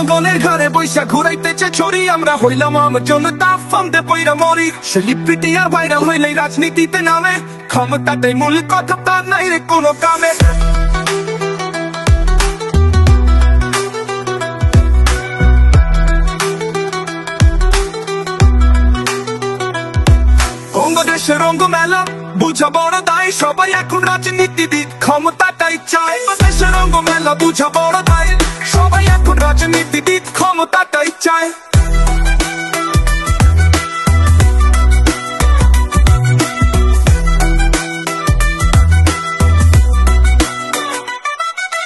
জনগণের ঘরে বৈশা ঘুরাইতেছে ছড়ি, আমরা হইলাম আমার জন্য তা ফান্দে পইরা মরি। সেলিব্রিটি আর ভাইরাল হইলেই রাজনীতিতে নামে, ক্ষমতাটাই মূল কথা, তার নাই রে কোনো কামে। দেশের রঙ্গ মেলা বুঝা বড় দায়, সবাই এখন রাজনীতিবিদ, ক্ষমতাটাই চায়। দেশের রঙ্গ মেলা বুঝা বড় দায়, সবাই এখন রাজনীতিবিদ, ক্ষমতাটাই চায়।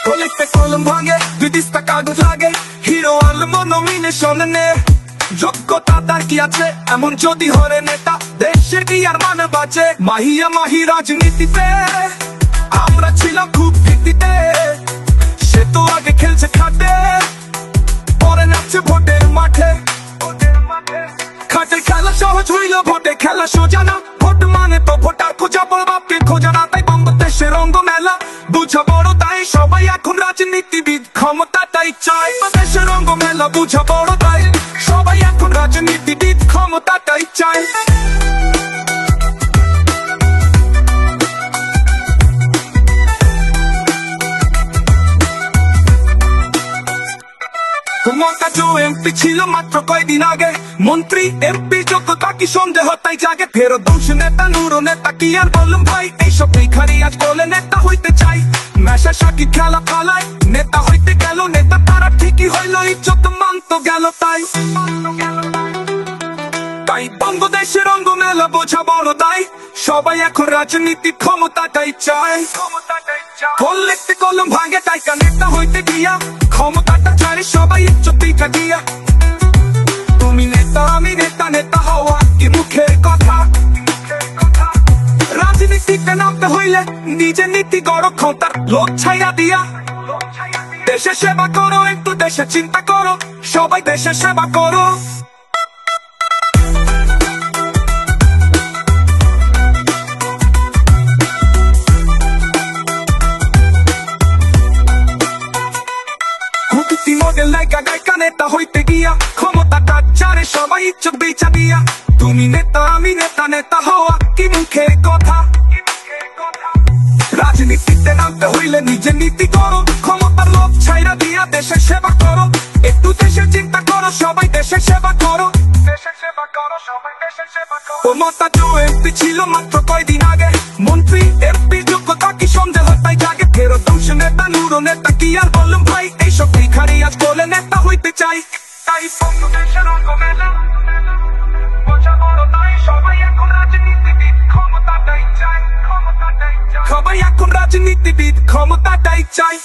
কলিতে কলম ভাঙে, দুই দিস্তা কাগজ লাগে, হিরো আলম নমিনেশনে নে। যোগ্যতা তার কি আছে এমন যদি হরে নেতা, দেশের কি আর মানে বাঁচে? মাহিয়া মাহি রাজনীতিতে আমরা ছিলাম খুব ভীতিতে, সে তো আগে খেলছে খাটে, পরে নাচছে ভোটের মাঠে। খাটের খেলা সহজ হইল, ভোটে খেলা সোজা না। ভোট মানে তো ভোটার খোঁজা, বড় বাপকে খোঁজা না। তাই বাংলাদেশের রঙ্গ মেলা বুঝা বড় দায়, সবাই এখন রাজনীতিবিদ, ক্ষমতাটাই চায়। দেশের রঙ্গ মেলা বুঝা বড় দায়, সবাই এখন রাজনীতিবিদ, ক্ষমতাটাই চায়। মমতা জো এমপি ছিল মাত্র কয়দিন আগে, মন্ত্রী এমপি যোগ্যতা কি সন্দেহ তাই জাগে। ফেরত দংশ নেতা নুরো নেতা কি আর বললাম ভাই, এইসব ভিখারি আজ বলে নেতা হইতে চাই। মেশা সাকি খেলা পালায়, নেতা হইতে গেল নেতা, তারা ঠিকই হইল, ইজ্জত মান তো গেল তাই। তাই বাংলাদেশের রঙ্গ মেলা বোঝা বড় দায়, সবাই এখন রাজনীতি, ক্ষমতাটাই চায়। লিখতে কলম ভাঙে টাইকা নেতা হইতে গিয়া, ক্ষমতাটা চায় সবাই ইজ্জত দিকা দিয়া। তুমি নেতা আমি নেতা, নেতা হওয়া কি মুখের কথা? রাজনীতিতে নামতে হইলে নিজের নীতি গড়, ক্ষমতার লোক ছাইয়া দিয়া। দেশের সেবা করো, একটু দেশের চিন্তা করো, সবাই দেশের সেবা করো। মডেল নায়িকা গায়িকা নেতা হইতে গিয়া, ক্ষমতাটা চারে সবাই ইজ্জত বেচা দিয়া। তুমি নেতা আমি নেতা, নেতা হওয়া কি মুখের কথা? রাজনীতিতে নামতে হইলে নিজের নীতি করো, ক্ষমতার লোভ ছাইরা দিয়া দেশের সেবা করো। একটু দেশের চিন্তা করো, সবাই দেশের সেবা করো, দেশের সেবা করো, সবাই দেশের সেবা করো। মমতা জো এমপি ছিল মাত্র কয়দিন আগে, মন্ত্রী এমপি যোগ্যতা কি সন্দেহ তাই জাগে। ফেরত দংশ নেতা নুরো নেতা কি আর বললাম ভাই, এইসব ভিখারি আজ বলে নেতা হইতে চাই। তাই বাংলাদেশের রঙ্গ মেলা বোঝা বড় দায়, সবাই এখন রাজনীতিবিদ, ক্ষমতাটাই চাই, ক্ষমতাটাই চাই। সবাই এখন রাজনীতিবিদ, ক্ষমতাটাই চাই।